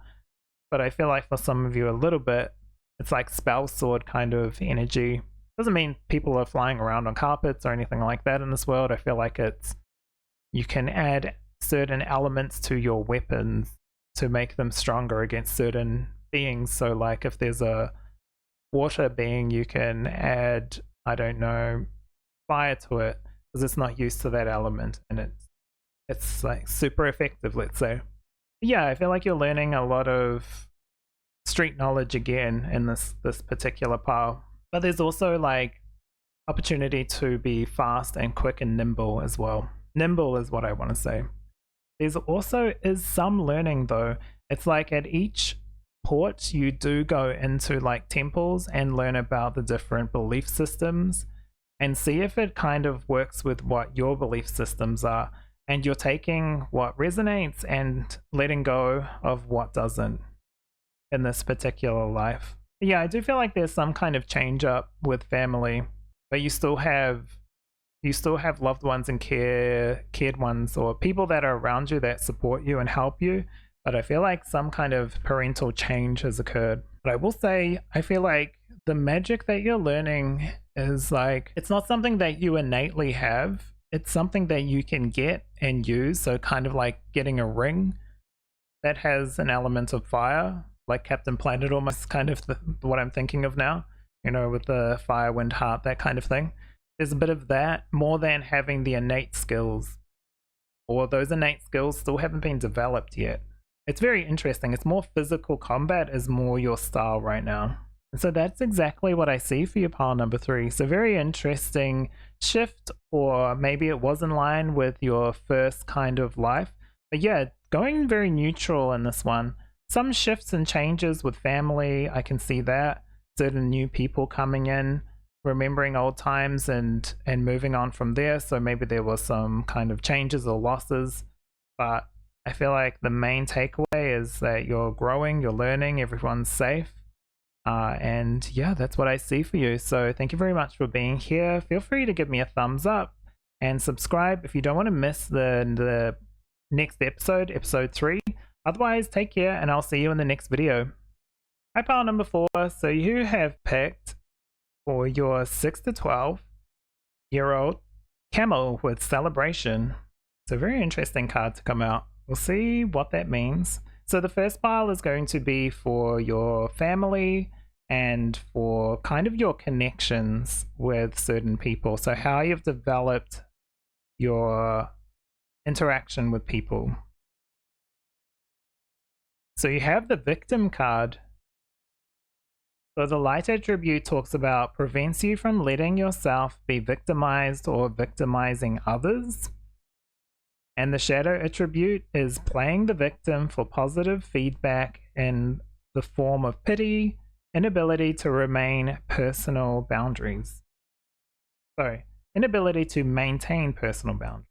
but I feel like for some of you a little bit, it's like spell sword kind of energy. Doesn't mean people are flying around on carpets or anything like that in this world. I feel like you can add certain elements to your weapons to make them stronger against certain beings. So like if there's a water being, you can add, I don't know, fire to it because it's not used to that element, and it's like super effective, let's say. Yeah, I feel like you're learning a lot of street knowledge again in this particular pile. But there's also like opportunity to be fast and quick and nimble as well. Nimble is what I want to say. There's also is some learning though. It's like at each port you do go into like temples and learn about the different belief systems and see if it kind of works with what your belief systems are, and you're taking what resonates and letting go of what doesn't in this particular life. Yeah, I do feel like there's some kind of change up with family, but you still have loved ones and cared ones or people that are around you that support you and help you. But I feel like some kind of parental change has occurred. But I will say, I feel like the magic that you're learning is like, it's not something that you innately have. It's something that you can get and use. So kind of like getting a ring that has an element of fire, like Captain Planet almost, kind of what I'm thinking of now, with the fire, wind, heart, that kind of thing. There's a bit of that more than having the innate skills, or those innate skills still haven't been developed yet. It's very interesting. It's more physical combat is more your style right now. And so that's exactly what I see for your pile number 3. So very interesting shift, or maybe it was in line with your first kind of life. But yeah, going very neutral in this one. Some shifts and changes with family, I can see that. Certain new people coming in, remembering old times and moving on from there. So maybe there was some kind of changes or losses, but I feel like the main takeaway is that you're growing, you're learning, everyone's safe. And yeah, that's what I see for you. So thank you very much for being here. Feel free to give me a thumbs up and subscribe if you don't want to miss the next episode, episode 3. Otherwise, take care and I'll see you in the next video. Hi, pile number 4. So you have picked for your 6 to 12-year-old camel with celebration. It's a very interesting card to come out. We'll see what that means. So the first pile is going to be for your family and for kind of your connections with certain people. So how you've developed your interaction with people. So you have the victim card. So the light attribute talks about prevents you from letting yourself be victimized or victimizing others. And the shadow attribute is playing the victim for positive feedback in the form of pity, inability to remain personal boundaries. Sorry, inability to maintain personal boundaries.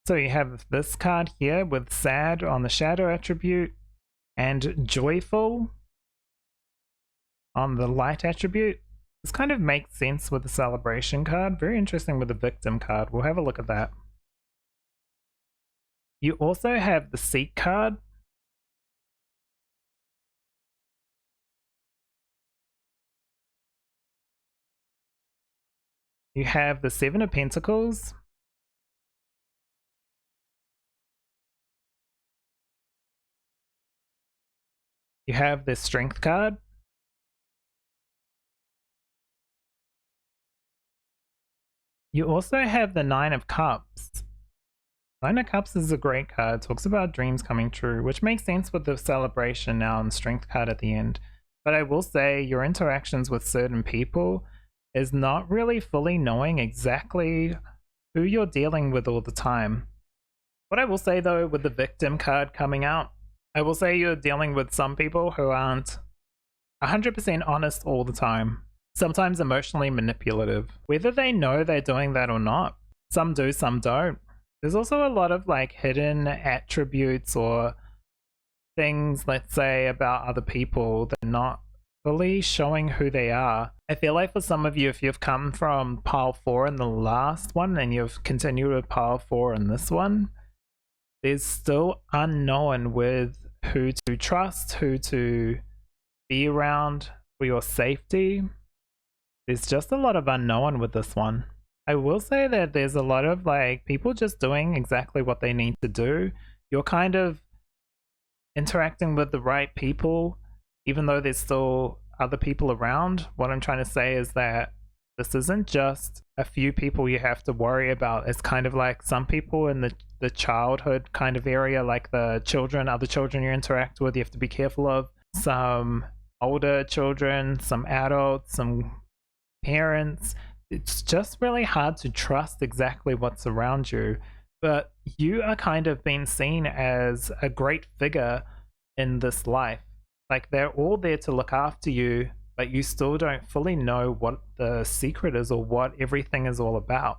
So you have this card here with sad on the shadow attribute and joyful on the light attribute. This kind of makes sense with the celebration card. Very interesting with the victim card. We'll have a look at that. You also have the seek card. You have the Seven of Pentacles. You have the Strength card. You also have the Nine of Cups. Nine of Cups is a great card. Talks about dreams coming true, which makes sense with the celebration now and Strength card at the end. But I will say your interactions with certain people is not really fully knowing exactly who you're dealing with all the time. What I will say though, with the victim card coming out, I will say you're dealing with some people who aren't 100% honest all the time. Sometimes emotionally manipulative. Whether they know they're doing that or not. Some do, some don't. There's also a lot of like hidden attributes or things, let's say, about other people that are not fully showing who they are. I feel like for some of you, if you've come from pile 4 in the last one and you've continued with pile 4 in this one, there's still unknown with who to trust, who to be around for your safety. There's just a lot of unknown with this one. I will say that there's a lot of like people just doing exactly what they need to do. You're kind of interacting with the right people, even though there's still other people around. What I'm trying to say is that this isn't just a few people you have to worry about. It's kind of like some people in the childhood kind of area, like the children, other children you interact with, you have to be careful of. Some older children, some adults, some parents. It's just really hard to trust exactly what's around you. But you are kind of being seen as a great figure in this life. Like they're all there to look after you, but you still don't fully know what the secret is or what everything is all about.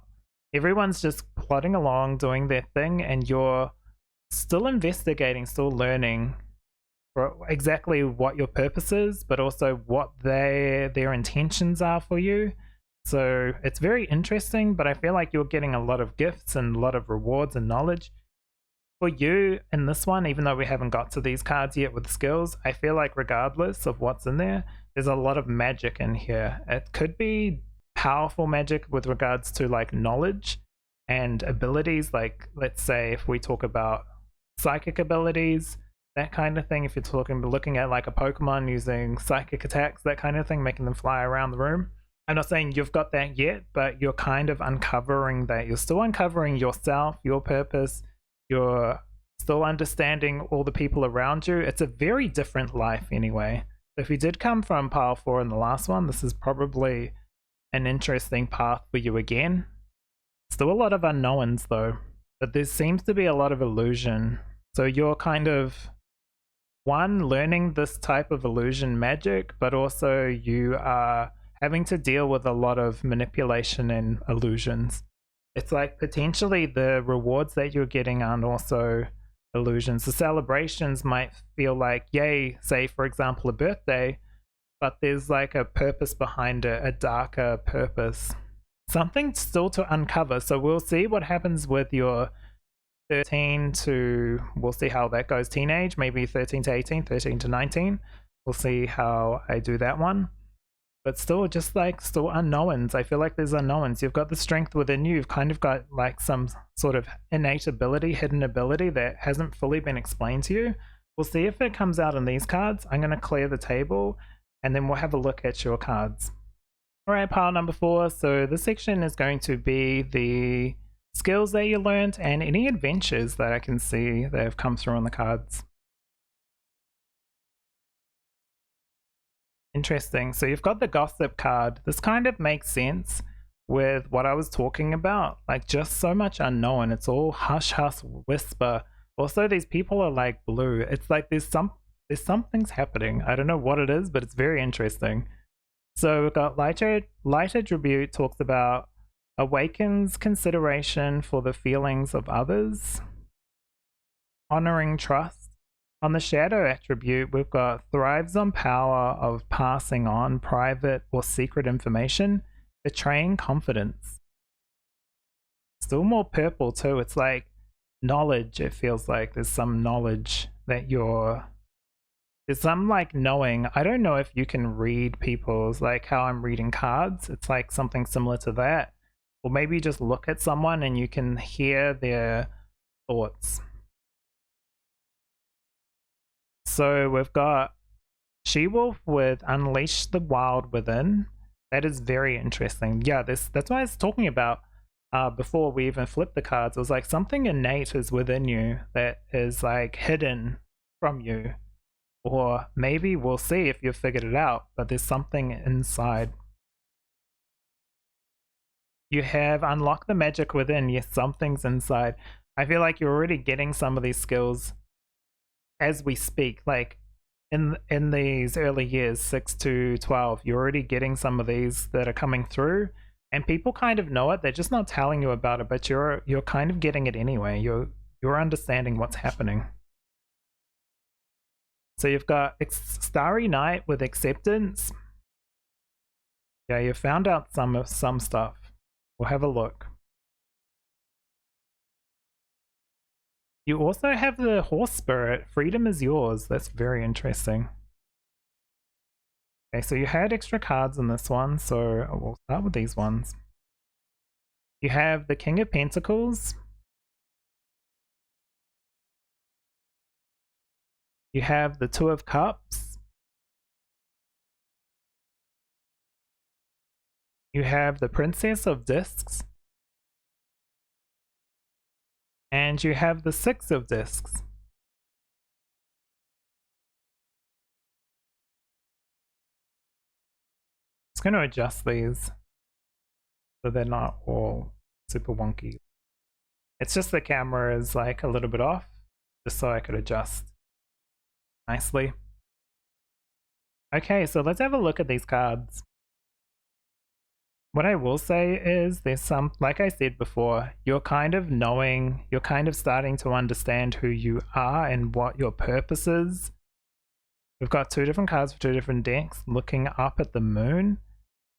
Everyone's just plodding along, doing their thing, and you're still investigating, still learning for exactly what your purpose is, but also what their intentions are for you. So it's very interesting, but I feel like you're getting a lot of gifts and a lot of rewards and knowledge. For you in this one, even though we haven't got to these cards yet with skills, I feel like regardless of what's in there, there's a lot of magic in here. It could be powerful magic with regards to like knowledge and abilities, like let's say if we talk about psychic abilities, that kind of thing. If you're looking at like a Pokemon using psychic attacks, that kind of thing, making them fly around the room. I'm not saying you've got that yet, but you're kind of uncovering that. You're still uncovering yourself, your purpose. You're still understanding all the people around you. It's a very different life anyway. If you did come from pile 4 in the last one, this is probably an interesting path for you again. Still a lot of unknowns though, but there seems to be a lot of illusion. So you're kind of, one, learning this type of illusion magic, but also you are having to deal with a lot of manipulation and illusions. It's like potentially the rewards that you're getting aren't also illusions. The celebrations might feel like, yay, say for example a birthday, but there's like a purpose behind it, a darker purpose. Something still to uncover. So we'll see what happens with your 13 to, we'll see how that goes, teenage, maybe 13 to 18, 13 to 19. We'll see how I do that one. But still, just like still unknowns. I feel like there's unknowns. You've got the strength within you. You've kind of got like some sort of innate ability, hidden ability that hasn't fully been explained to you. We'll see if it comes out in these cards. I'm going to clear the table and then we'll have a look at your cards. Alright, pile number 4. So this section is going to be the skills that you learned and any adventures that I can see that have come through on the cards. Interesting. So you've got the gossip card. This kind of makes sense with what I was talking about. Like, just so much unknown. It's all hush hush whisper. Also, these people are like blue. It's like there's something's happening. I don't know what it is, but it's very interesting. So we've got lighter tribute talks about awakens consideration for the feelings of others. Honoring trust. On the shadow attribute, we've got thrives on power of passing on private or secret information, betraying confidence. Still more purple too. It's like knowledge. It feels like there's some knowledge that there's some like knowing. I don't know if you can read people's, like how I'm reading cards. It's like something similar to that. Or maybe you just look at someone and you can hear their thoughts. So we've got She-Wolf with Unleash the Wild Within. That is very interesting. Yeah, that's what I was talking about before we even flipped the cards. It was like something innate is within you that is like hidden from you. Or maybe we'll see if you've figured it out, but there's something inside. You have Unlock the Magic Within. Yes, something's inside. I feel like you're already getting some of these skills as we speak, like in these early years, 6 to 12, you're already getting some of these that are coming through, and people kind of know it. They're just not telling you about it, but you're kind of getting it anyway. You're understanding what's happening. So you've got Starry Night with Acceptance. Yeah, you found out some stuff. We'll have a look. You also have the Horse Spirit. Freedom is yours. That's very interesting. Okay, so you had extra cards in this one, so we'll start with these ones. You have the King of Pentacles. You have the Two of Cups. You have the Princess of Discs. And you have the Six of Discs. Just going to adjust these so they're not all super wonky. It's just the camera is like a little bit off, just so I could adjust nicely. Okay, so let's have a look at these cards. What I will say is there's some, like I said before, you're kind of knowing, you're kind of starting to understand who you are and what your purpose is. We've got 2 different cards for 2 different decks. Looking up at the moon.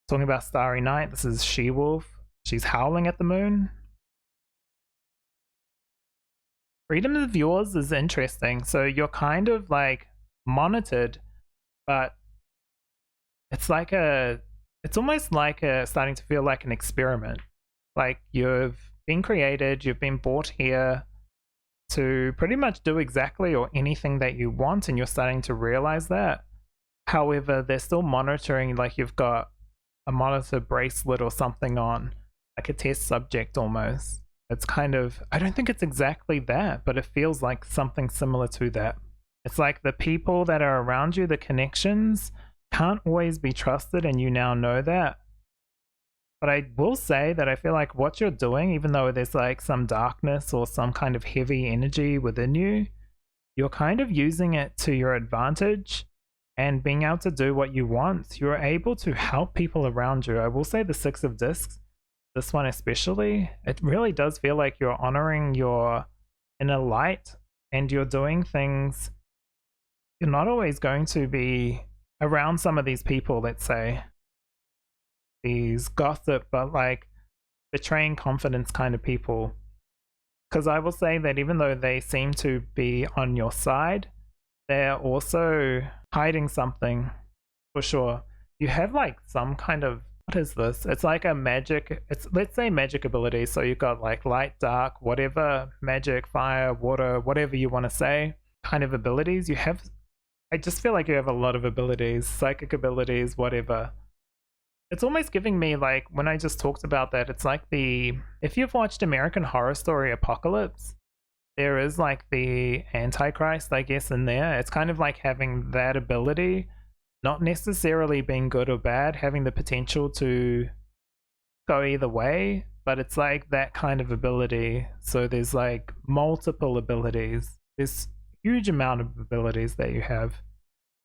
Talking about Starry Night, this is She-Wolf. She's howling at the moon. Freedom of yours is interesting. So you're kind of like monitored, but it's like it's almost like starting to feel like an experiment. Like you've been created, you've been brought here to pretty much do exactly or anything that you want, and you're starting to realize that. However, they're still monitoring, like you've got a monitor bracelet or something on, like a test subject almost. It's kind of, I don't think it's exactly that, but it feels like something similar to that. It's like the people that are around you, the connections, can't always be trusted, and you now know that. But I will say that I feel like what you're doing, even though there's like some darkness or some kind of heavy energy within you, you're kind of using it to your advantage and being able to do what you want. You're able to help people around you. I will say the Six of Discs, this one especially, it really does feel like you're honoring your inner light, and you're doing things. You're not always going to be around some of these people, let's say, these gossip, but like betraying confidence kind of people. Because I will say that even though they seem to be on your side, they're also hiding something for sure. You have like some kind of, what is this? It's like a magic, it's, let's say magic ability. So you've got like light, dark, whatever, magic, fire, water, whatever you want to say, kind of abilities. You have, I just feel like you have a lot of abilities, psychic abilities, whatever. It's almost giving me like when I just talked about that, it's like if you've watched American Horror Story Apocalypse, there is like the Antichrist, I guess, in there. It's kind of like having that ability, not necessarily being good or bad, having the potential to go either way, but it's like that kind of ability. So there's like multiple abilities. There's a huge amount of abilities that you have.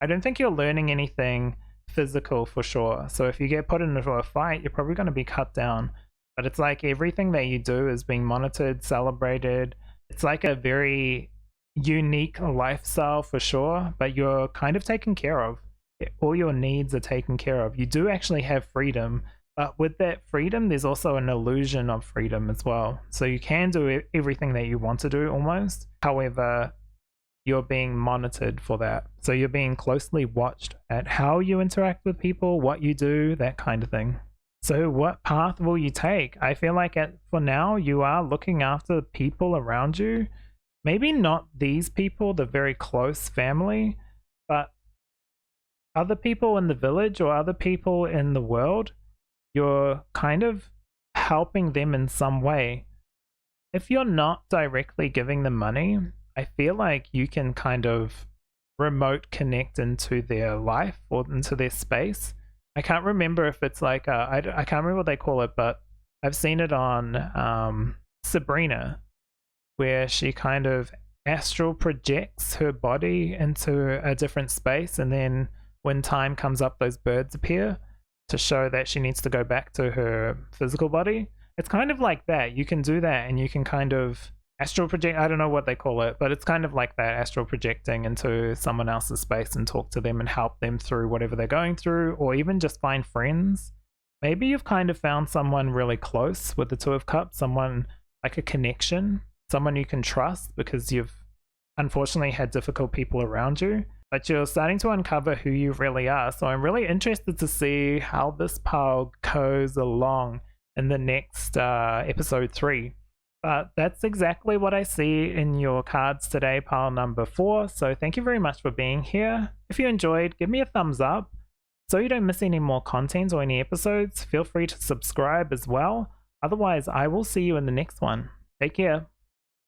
I don't think you're learning anything physical for sure. So if you get put into a fight, you're probably going to be cut down. But it's like everything that you do is being monitored, celebrated. It's like a very unique lifestyle for sure, but you're kind of taken care of. All your needs are taken care of. You do actually have freedom, but with that freedom, there's also an illusion of freedom as well. So you can do everything that you want to do almost. However, you're being monitored for that. So you're being closely watched at how you interact with people, what you do, that kind of thing. So what path will you take? I feel like for now, you are looking after people around you. Maybe not these people, the very close family, but other people in the village or other people in the world. You're kind of helping them in some way. If you're not directly giving them money, I feel like you can kind of remote connect into their life or into their space. I can't remember if it's like, I can't remember what they call it, but I've seen it on Sabrina, where she kind of astral projects her body into a different space, and then when time comes up, those birds appear to show that she needs to go back to her physical body. It's kind of like that. You can do that, and you can kind of astral project. I don't know what they call it, but it's kind of like that, astral projecting into someone else's space and talk to them and help them through whatever they're going through, or even just find friends. Maybe you've kind of found someone really close with the Two of Cups, someone like a connection, someone you can trust because you've unfortunately had difficult people around you, but you're starting to uncover who you really are. So I'm really interested to see how this pile goes along in the next episode 3. But that's exactly what I see in your cards today, pile number 4. So thank you very much for being here. If you enjoyed, give me a thumbs up. So you don't miss any more content or any episodes, feel free to subscribe as well. Otherwise, I will see you in the next one. Take care.